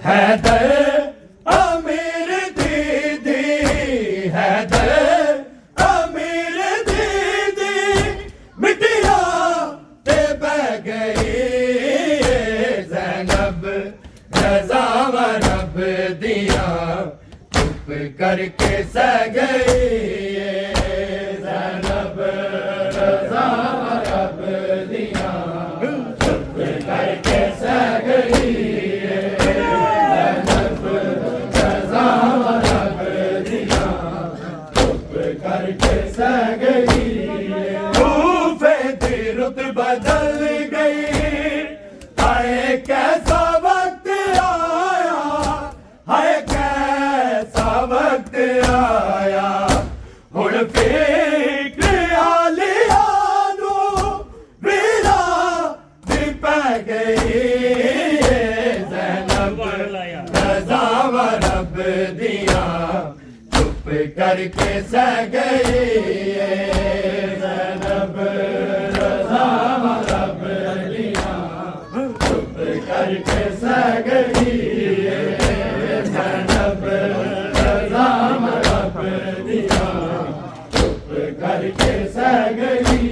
हैदर अमीर दीदी, हैदर अमीर दीदी, मिटिया ते बह गई ज़ैनब रज़ा व रब दिया, चुप करके सह गई ज़ैनब रज़ा व रब दिया, चुप करके सह गई ज़ैनब रज़ा व रब दिया, चुप करके सह गई। कूफे दी रुत बदल गई, हाय कैसा वक्त आया, हाय कैसा वक्त आया, हुण फिक्र आलिया नू वीरा दी पै गई ज़ैनब रज़ा व रब दिया, चुप करके सह गई ज़ैनब रज़ा व रब दिया, चुप करके सह गई ज़ैनब रज़ा व रब दिया, चुप करके सह गई।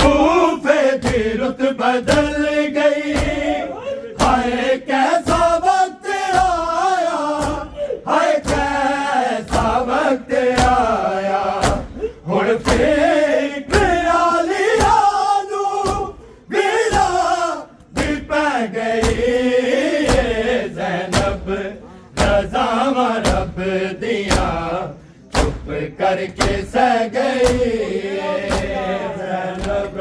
कूफे की रुत बदल गई, हाय कैसा वक्त आया, हाय कैसा वक्त आया, हुण फिक्र आलिया नू वीरा दी पै गई ज़ैनब रज़ा व रब दिया, चुप करके सह गई ज़ैनब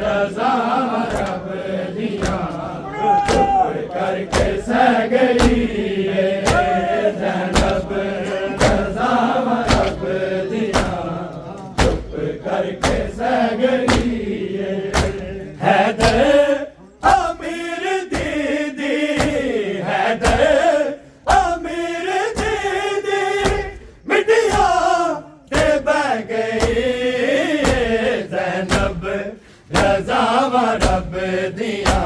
रज़ा व रब दिया, चुप करके सह गई ज़ैनब रज़ा व रब दिया, चुप करके सह गई। हैदर अमीर दीदी, हैदर अमीर दीदी, मिटिया ते बह गई ज़ैनब रज़ा व रब दिया,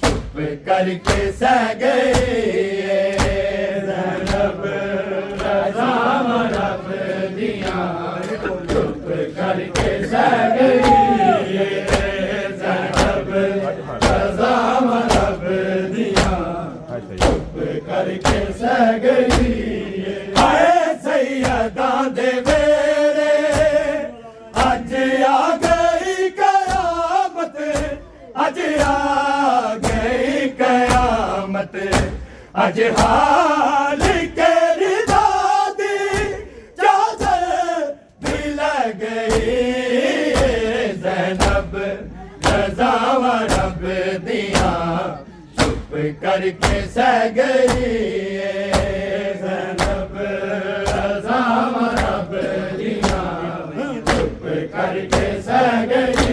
चुप करके सह गई ज़ैनब रज़ा व रब दिया, चुप करके सह गई ज़ैनब रज़ा व रब दिया, चुप करके सह गई। हाय सैयदा दे वेले अज आ गई कयामत, अज आ गई कयामत, अज हाल के रिदा दी चादर भी लग गई ज़ैनब रज़ा व रब दिया, चुप करके सह गई ज़ैनब रज़ा व रब दिया, चुप करके सह गई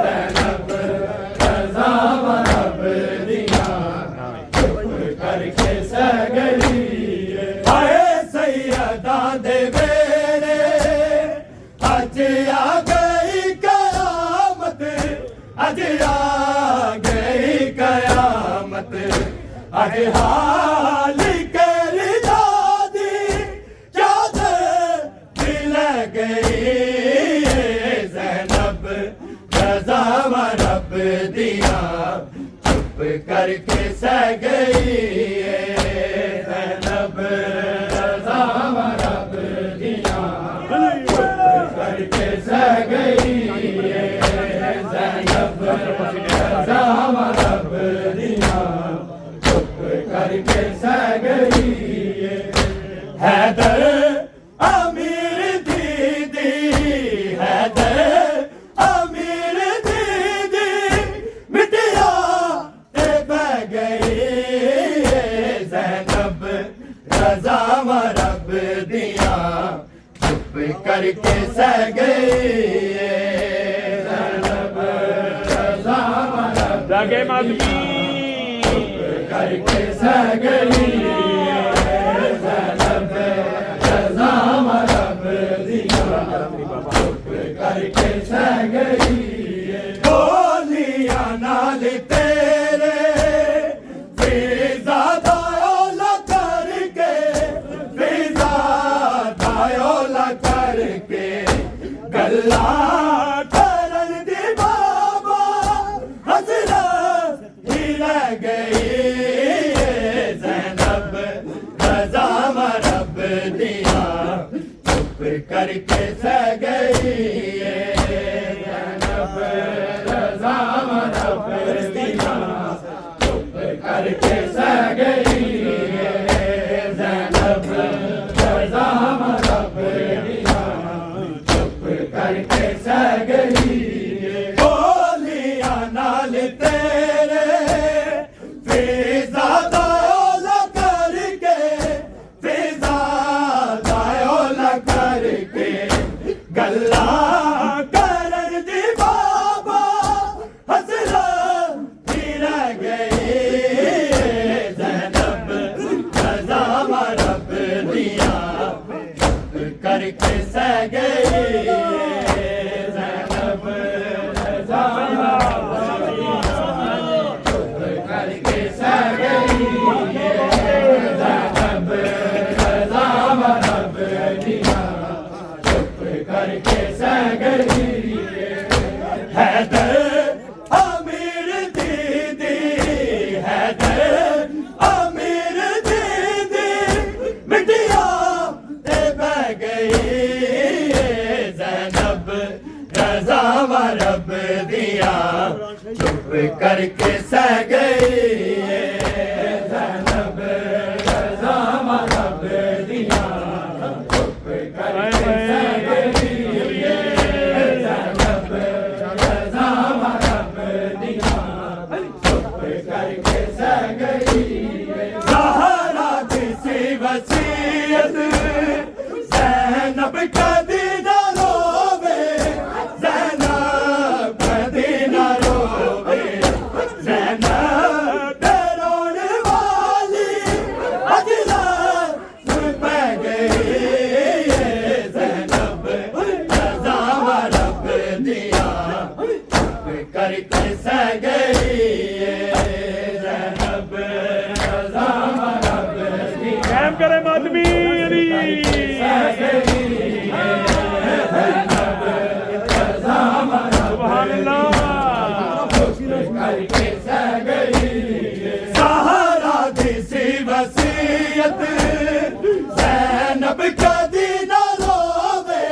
ज़ैनब रज़ा व रब दिया, चुप करके सह गई। हाय सैयदा दे वेले अज आ गई कयामत, अज आ गई कयामत, अज हाल के रिदा दी चादर भी लग गई ज़ैनब रज़ा व रब दिया, चुप करके सह गई ज़ैनब रज़ा व रब दिया, चुप करके सह गई ज़ैनब रज़ा व रब दिया, चुप करके सह गई। हैदर अमीर दीदी, हैदर अमीर दीदी, मिटिया ते बह गई ज़ैनब रज़ा व रब दिया, चुप करके सह गई ज़ैनब रज़ा व रब जागे माधवी करके सह गई ज़ैनब रज़ा व रब दिया, चुप करके सह गई। गोलियां नाल तेरे गल्ला करन दी बाबा हजरत ही रह गई ज़ैनब रज़ा मरब दिया चुप करके सह गई ज़ैनब रज़ा मरब दिया चुप करके सह गई ज़ैनब रज़ा मरब दिया चुप करके सह गई बोलिया नाल तेरे फिजा दायोला करके फिजा दायोला करके गल्ला करन दी बाबा हसरत ही रह गई ज़ैनब रज़ा मरब दिया चुप करके सह गई ज़ैनब रज़ा मरब दिया चुप करके सह गई ज़ैनब रज़ा मरब दिया चुप करके सह गई हैदर अमीर दीदी हैदर अमीर दीदी मिटिया ते बह गई ज़ैनब रज़ा मरब दिया चुप करके सह गई ज़ैनब रज़ा मरब दिया चुप करके सह गई ज़ैनब रज़ा मरब दिया चुप करके सह गई ज़हरा किसी वसीयत ज़ैनब कदी न रोवे ज़ैनब कदी न रोवे ज़ैनब रोने वाली हजरत पह गई ज़ैनब रज़ा मरब दिया चुप करके सह गई ज़ैनब रज़ा मरब दिया कायम करे मातमी अली सुभान अल्लाह करके सह गई सहारा दिसी वसीयत ज़ैनब कदी न रोवे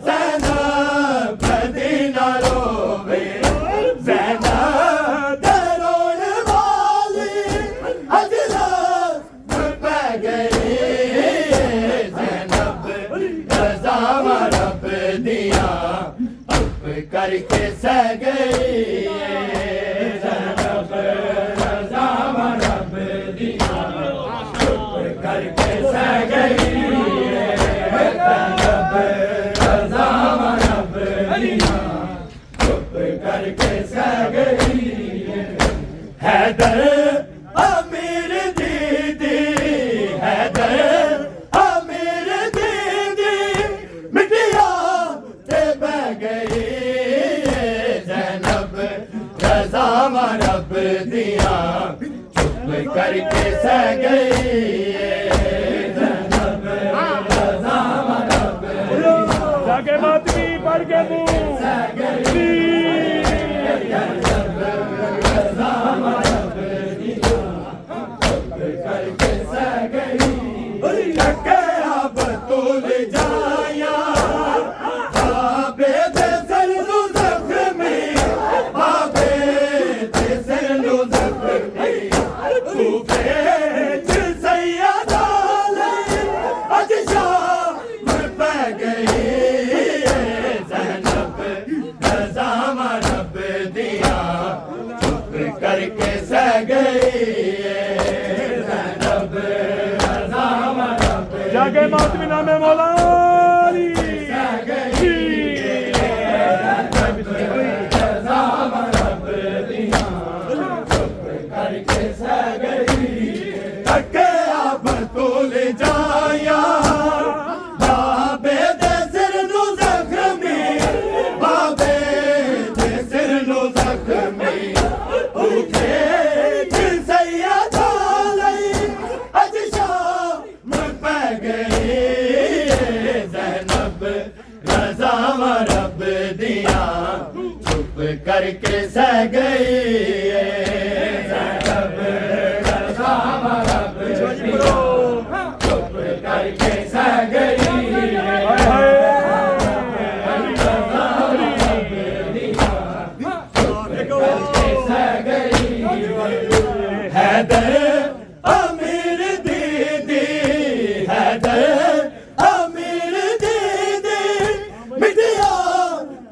ज़ैनब कदी न रोवे ज़ैनब रोने वाली हजरत पह गई ज़ैनब रज़ा मरब दिया चुप करके सह गई ज़ैनब रज़ा मरब दिया चुप करके सह गई ज़ैनब रज़ा मरब दिया चुप करके सह गई हैदर अमीर दीदी हैदर अमीर दीदी मिटिया ते बह गई ज़ैनब रज़ा मरब दिया चुप करके सह गई ज़ैनब रज़ा मरब दिया जाके मातमी पढ़ के मुंह सह गई ज़ैनब रज़ा मरब दिया चुप करके सह गई लगे अब तुल जाया बाबे दे सरनु ज़ख्मी बाबे दे सरनु ज़ख्मी तूफे च सैयदा अली अज शाम पह गई ज़ैनब रज़ा मरब दिया चुप करके सह गई ज़ैनब रज़ा मरब जाके मातमी नामे मौला अली सह गई रज़ा मरब दिया चुप करके सह गई तके अब तुल जाया बाबे दे सिर नु ज़ख्मी बाबे दे सिर नु ज़ख्मी उठे सैयदा अली अज शाम पह गई करके सह गई ज़ैनब रज़ा रब दिया चुप करके सह गई हैदर अमीर दीदी हैदर अमीर दीदी मिटिया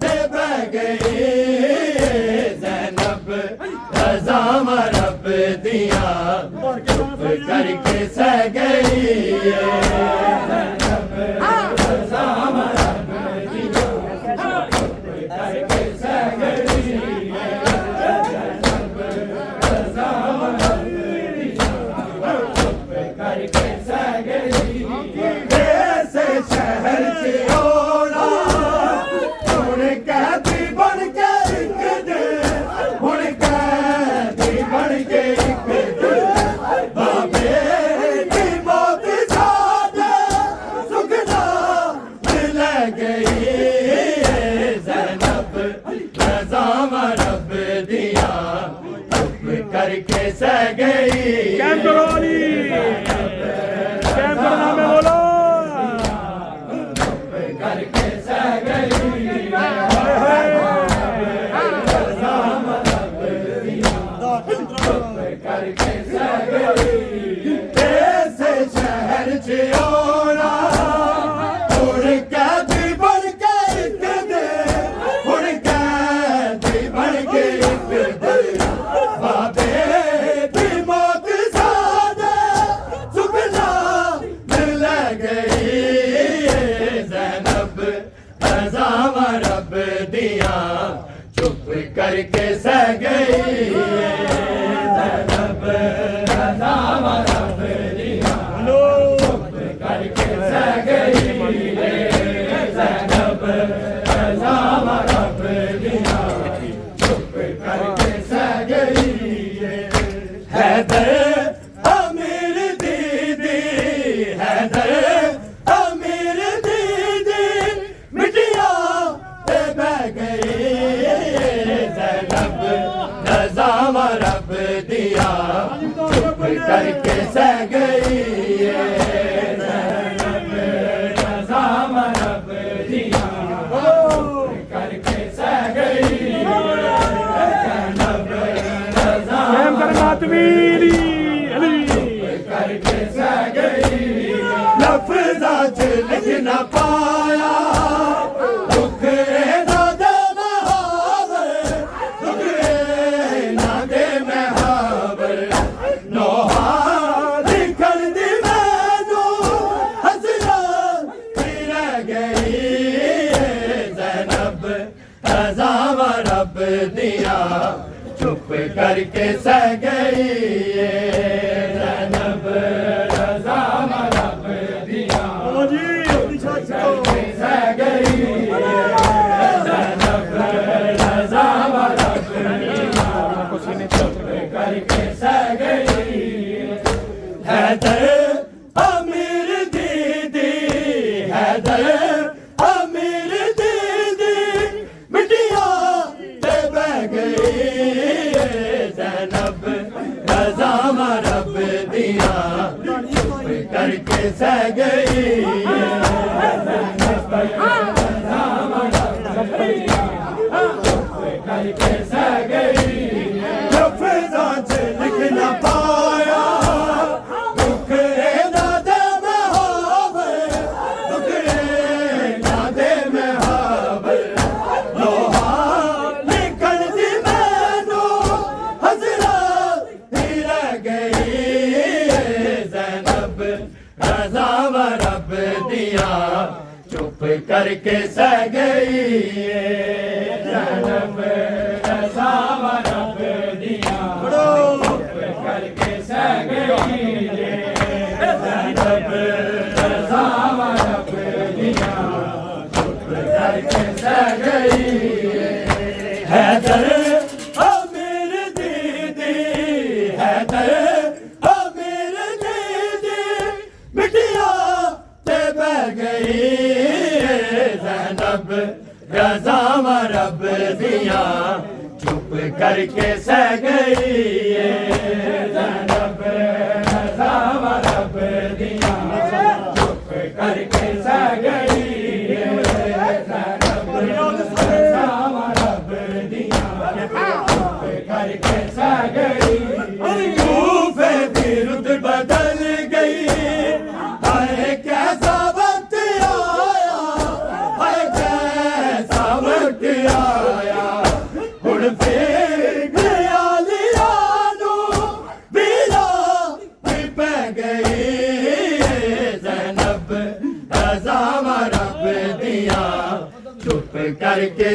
ते बह गई ज़ैनब रज़ा रब दिया चुप करके सह गई ज़ैनब रज़ा रब दिया चुप करके सह गई शहर से ओला हुण कैदी बन के एक दिन हुण कैदी बन के एक दिन बाबे की मौत साडे सुखना मिल गई ज़ैनब रज़ा रब दिया चुप करके सह गई कैम करो अली कैम करो नामे बोलो करके सह गई करके सह गई ऐसे शहर से ओला हुण कैदी बन के एक दिन हुण कैदी बन के एक दिन बाबे की मौत साडे सुखना मिल गई ज़ैनब रज़ा रब दिया चुप करके सह गई ज़ैनब रज़ा रब दिया चुप करके सह गई ज़ैनब रज़ा रब दिया चुप करके सह गई हैदर अमीर दीदी हैदर अमीर दीदी मिटिया ते बह गई ज़ैनब रज़ा रब दिया चुप करके सह गई ज़ैनब रज़ा रब दिया चुप करके सह गई ज़ैनब रज़ा कैम कर मातमी अली करके सह गई लफ्ज़ां च लिख न पाया दुख ना दे मैं हावर दुख ना दे मैं हावर नोहा लिखण दी मैनू हसना रह गई ज़ैनब रज़ा रब दिया चुप करके सह गई ज़ैनब रज़ा रब दिया चुप करके सह गई ज़ैनब रज़ा रब दिया चुप करके सह गई हैदर अमीर दीदी हैदर अमीर दीदी मिटिया ते बह गई ज़ैनब रज़ा रब दिया चुप करके सह गई करके सह गई लफ्ज़ां च लिख न पाया दुख ना दे मैं हावर दुख ना दे मैं हावर लोहा लिखण दी मैनू हसरा रह गई ज़ैनब रज़ा रब दिया चुप करके सह गई ज़ैनब रज़ा रब दिया चुप करके सह गई ज़ैनब रज़ा रब दिया चुप करके सह गई हैदर अमीर दीदी हैदर अमीर दीदी मिटिया ते बह गई ज़ैनब रज़ा रब दिया करके सह गई ज़ैनब रज़ावा रब दिया चुप करके सह गई ज़ैनब रज़ावा रब दिया चुप करके सह गई कूफे की रुत बदल गई हाय कैसा वक्त आया हाय कैसा वक्त आया हुण फिर ख्यालियां बिला पै गई ज़ैनब रज़ावा रब दिया चुप करके